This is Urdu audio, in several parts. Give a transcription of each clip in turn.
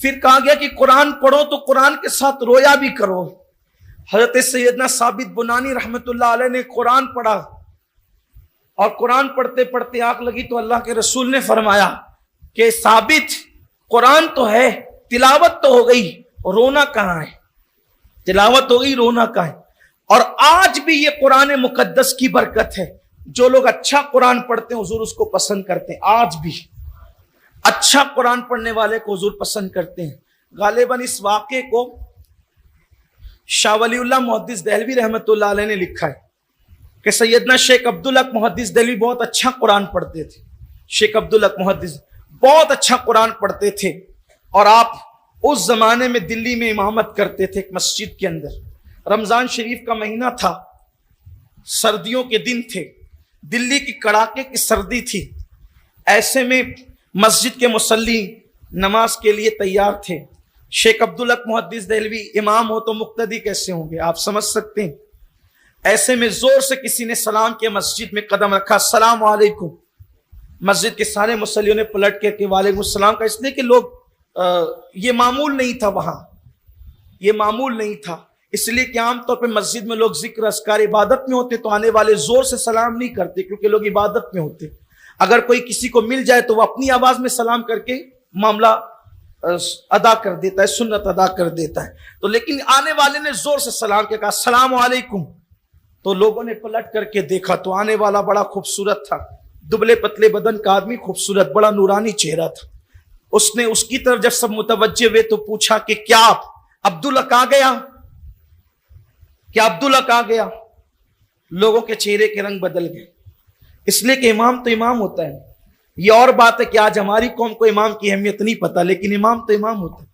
پھر کہا گیا کہ قرآن پڑھو تو قرآن کے ساتھ رویا بھی کرو. حضرت سیدنا ثابت بنانی رحمت اللہ علیہ نے قرآن پڑھا اور قرآن پڑھتے پڑھتے آنکھ لگی تو اللہ کے رسول نے فرمایا کہ ثابت قرآن تو ہے، تلاوت تو ہو گئی، رونا کہاں ہے؟ تلاوت ہو گئی، رونا کہاں ہے؟ اور آج بھی یہ قرآن مقدس کی برکت ہے، جو لوگ اچھا قرآن پڑھتے ہیں حضور اس کو پسند کرتے ہیں. آج بھی اچھا قرآن پڑھنے والے کو حضور پسند کرتے ہیں. غالباً اس واقعے کو شاہ ولی اللہ محدث دہلوی رحمت اللہ علیہ نے لکھا ہے کہ سیدنا شیخ عبدالحق محدث دہلوی بہت اچھا قرآن پڑھتے تھے. شیخ عبدالحق محدث بہت اچھا قرآن پڑھتے تھے اور آپ اس زمانے میں دلی میں امامت کرتے تھے ایک مسجد کے اندر. رمضان شریف کا مہینہ تھا، سردیوں کے دن تھے، دلی کی کڑاکے کی سردی تھی. ایسے میں مسجد کے مصلی نماز کے لیے تیار تھے. شیخ عبدالحق محدث دہلوی امام ہو تو مقتدی کیسے ہوں گے، آپ سمجھ سکتے ہیں. ایسے میں زور سے کسی نے سلام کیا، مسجد میں قدم رکھا، السلام علیکم. مسجد کے سارے مصلیوں نے پلٹ کے وعلیکم السلام کا، اس لیے کہ لوگ یہ معمول نہیں تھا، وہاں یہ معمول نہیں تھا، اس لیے کہ عام طور پہ مسجد میں لوگ ذکر اذکار عبادت میں ہوتے تو آنے والے زور سے سلام نہیں کرتے کیونکہ لوگ عبادت میں ہوتے. اگر کوئی کسی کو مل جائے تو وہ اپنی آواز میں سلام کر کے معاملہ ادا کر دیتا ہے، سنت ادا کر دیتا ہے. تو لیکن آنے والے نے زور سے سلام کیا، کہا السلام علیکم. تو لوگوں نے پلٹ کر کے دیکھا تو آنے والا بڑا خوبصورت تھا، دبلے پتلے بدن کا آدمی، خوبصورت بڑا نورانی چہرہ تھا. اس نے اس کی طرف جب سب متوجہ ہوئے تو پوچھا کہ کیا عبدالحق آ گیا؟ کیا عبدالحق آ گیا؟ لوگوں کے چہرے کے رنگ بدل گئے، اس لیے کہ امام تو امام ہوتا ہے. یہ اور بات ہے کہ آج ہماری قوم کو امام کی اہمیت نہیں پتا، لیکن امام تو امام ہوتا ہے.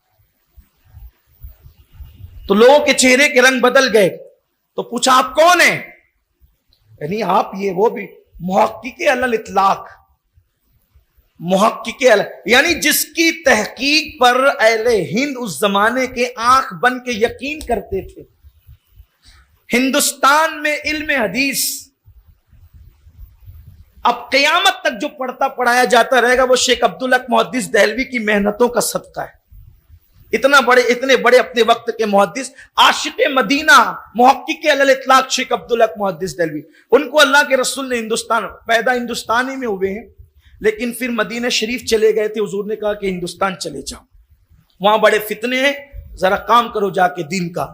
تو لوگوں کے چہرے کے رنگ بدل گئے تو پوچھا آپ کون ہیں؟ یعنی آپ یہ وہ بھی محقق علی الاطلاق، محقق یعنی جس کی تحقیق پر اہل ہند اس زمانے کے آنکھ بن کے یقین کرتے تھے. ہندوستان میں علم حدیث اب قیامت تک جو پڑھتا پڑھایا جاتا رہے گا وہ شیخ عبدالحق محدث دہلوی کی محنتوں کا صدقہ ہے. اتنے بڑے اپنے وقت کے محدث، عاشق مدینہ، محقق علی الاطلاق شیخ عبدالحق محدث دہلوی، ان کو اللہ کے رسول نے پیدا ہندوستانی میں ہوئے ہیں لیکن پھر مدینہ شریف چلے گئے تھے. حضور نے کہا کہ ہندوستان چلے جاؤ، وہاں بڑے فتنے ہیں، ذرا کام کرو جا کے دین کا.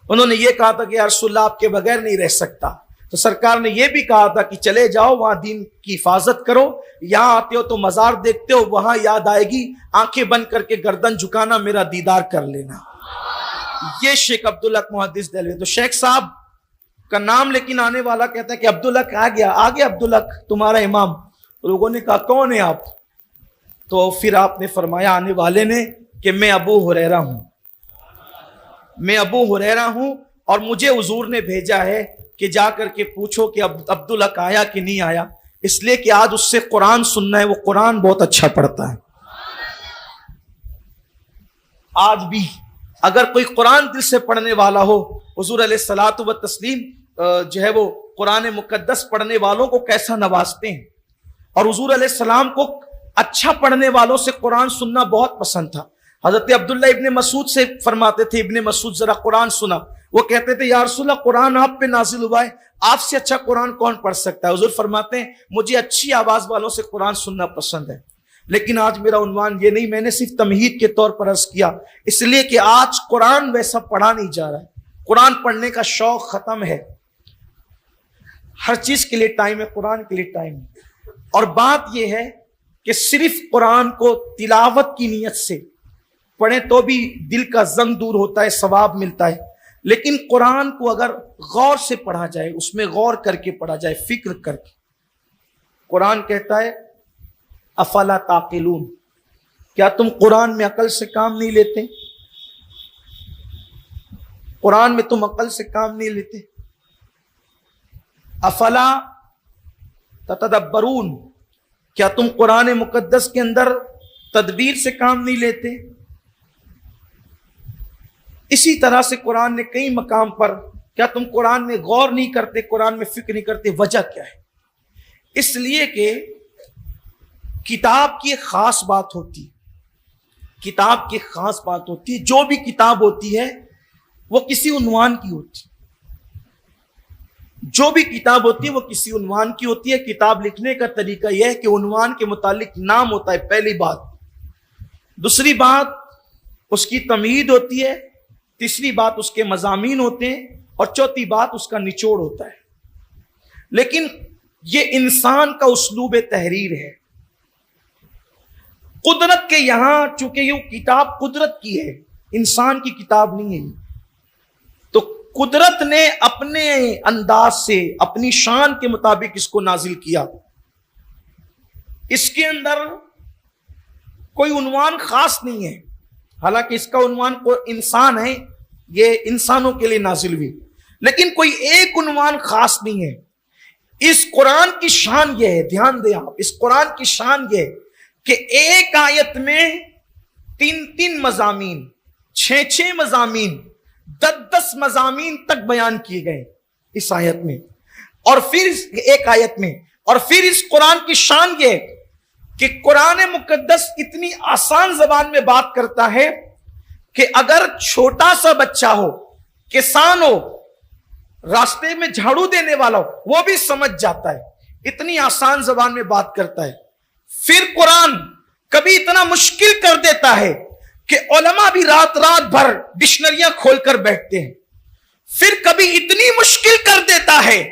انہوں نے یہ کہا تھا کہ یا رسول اللہ آپ کے بغیر نہیں رہ سکتا، تو سرکار نے یہ بھی کہا تھا کہ چلے جاؤ وہاں دین کی حفاظت کرو، یہاں آتے ہو تو مزار دیکھتے ہو، وہاں یاد آئے گی آنکھیں بند کر کے گردن جھکانا، میرا دیدار کر لینا. یہ شیخ عبدالحق محدث دہلوی. تو شیخ صاحب کا نام لیکن آنے والا کہتا ہے کہ عبدالحق آ گیا عبدالحق تمہارا امام. لوگوں نے کہا کون ہے آپ؟ تو پھر آپ نے فرمایا آنے والے نے کہ میں ابو ہریرہ ہوں، میں ابو ہریرہ ہوں اور مجھے حضور نے بھیجا ہے کہ جا کر کے پوچھو کہ عبدالحق آیا کہ نہیں آیا، اس لیے کہ آج اس سے قرآن سننا ہے، وہ قرآن بہت اچھا پڑھتا ہے. آج بھی اگر کوئی قرآن دل سے پڑھنے والا ہو، حضور علیہ الصلوۃ والتسلیم جو ہے وہ قرآن مقدس پڑھنے والوں کو کیسا نوازتے ہیں، اور حضور علیہ السلام کو اچھا پڑھنے والوں سے قرآن سننا بہت پسند تھا. حضرت عبداللہ ابن مسعود سے فرماتے تھے، ابن مسعود ذرا قرآن سنا. وہ کہتے تھے یا رسول اللہ قرآن آپ پہ نازل ہوا ہے، آپ سے اچھا قرآن کون پڑھ سکتا ہے؟ حضور فرماتے ہیں مجھے اچھی آواز والوں سے قرآن سننا پسند ہے. لیکن آج میرا عنوان یہ نہیں، میں نے صرف تمہید کے طور پر عرض کیا، اس لیے کہ آج قرآن ویسا پڑھا نہیں جا رہا ہے. قرآن پڑھنے کا شوق ختم ہے. ہر چیز کے لیے ٹائم ہے، قرآن کے لیے ٹائم ہے. اور بات یہ ہے کہ صرف قرآن کو تلاوت کی نیت سے پڑھیں تو بھی دل کا زنگ دور ہوتا ہے، ثواب ملتا ہے. لیکن قرآن کو اگر غور سے پڑھا جائے، اس میں غور کر کے پڑھا جائے، فکر کر کے. قرآن کہتا ہے افلا تعقلون، کیا تم قرآن میں عقل سے کام نہیں لیتے؟ قرآن میں تم عقل سے کام نہیں لیتے. افلا تتدبرون، کیا تم قرآن مقدس کے اندر تدبیر سے کام نہیں لیتے؟ اسی طرح سے قرآن نے کئی مقام پر، کیا تم قرآن میں غور نہیں کرتے، قرآن میں فکر نہیں کرتے؟ وجہ کیا ہے؟ اس لیے کہ کتاب کی ایک خاص بات ہوتی، کتاب کی خاص بات ہوتی ہے، جو بھی کتاب ہوتی ہے وہ کسی عنوان کی ہوتی ہے، جو بھی کتاب ہوتی ہے وہ کسی عنوان کی ہوتی ہے۔ کتاب لکھنے کا طریقہ یہ ہے کہ عنوان کے متعلق نام ہوتا ہے، پہلی بات۔ دوسری بات اس کی تمہید ہوتی ہے، تیسری بات اس کے مضامین ہوتے ہیں، اور چوتھی بات اس کا نچوڑ ہوتا ہے۔ لیکن یہ انسان کا اسلوب تحریر ہے۔ قدرت کے یہاں چونکہ یہ کتاب قدرت کی ہے، انسان کی کتاب نہیں ہے، تو قدرت نے اپنے انداز سے اپنی شان کے مطابق اس کو نازل کیا۔ اس کے اندر کوئی عنوان خاص نہیں ہے، حالانکہ اس کا عنوان انسان ہے، یہ انسانوں کے لیے نازل ہوئی، لیکن کوئی ایک عنوان خاص نہیں ہے۔ اس قرآن کی شان یہ ہے، دھیان دیں آپ، اس قرآن کی شان یہ ہے کہ ایک آیت میں 3 مضامین، 6 مضامین، 10 مضامین تک بیان کیے گئے اس آیت میں، اور پھر ایک آیت میں، اور پھر اس قرآن کی شان یہ ہے کہ قرآن مقدس اتنی آسان زبان میں بات کرتا ہے کہ اگر چھوٹا سا بچہ ہو، کسان ہو، راستے میں جھاڑو دینے والا ہو، وہ بھی سمجھ جاتا ہے، اتنی آسان زبان میں بات کرتا ہے۔ پھر قرآن کبھی اتنا مشکل کر دیتا ہے کہ علماء بھی رات بھر ڈکشنریاں کھول کر بیٹھتے ہیں۔ پھر کبھی اتنی مشکل کر دیتا ہے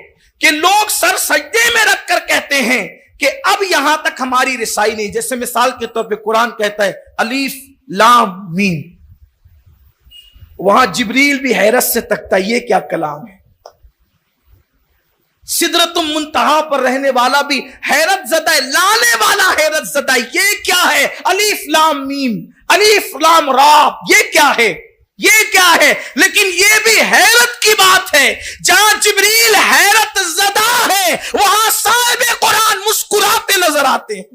کہ لوگ سر سجدے میں رکھ کر کہتے ہیں کہ اب یہاں تک ہماری رسائی نہیں۔ جیسے مثال کے طور پہ قرآن کہتا ہے الف لام میم، وہاں جبریل بھی حیرت سے تکتا ہے، یہ کیا کلام ہے۔ سدرۃ منتہا پر رہنے والا بھی حیرت زدہ ہے، لانے والا حیرت زدہ ہے، یہ کیا ہے، الف لام میم، الف لام را، یہ کیا ہے، یہ کیا ہے۔ لیکن یہ بھی حیرت کی بات ہے، جہاں جبریل حیرت زدہ ہے وہاں صاحب قرآن مسکراتے نظر آتے ہیں،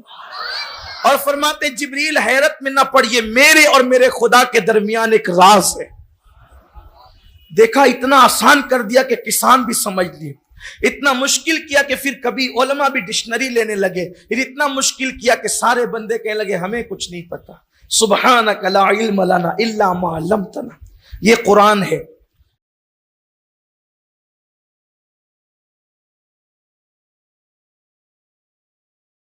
اور فرماتے جبریل حیرت میں نہ پڑیے، میرے اور میرے خدا کے درمیان ایک راز ہے۔ دیکھا، اتنا آسان کر دیا کہ کسان بھی سمجھ لیے، اتنا مشکل کیا کہ پھر کبھی علماء بھی ڈکشنری لینے لگے، پھر اتنا مشکل کیا کہ سارے بندے کہنے لگے ہمیں کچھ نہیں پتا۔ سبحانک لا علم لنا الا ما علمتنا، یہ قرآن ہے۔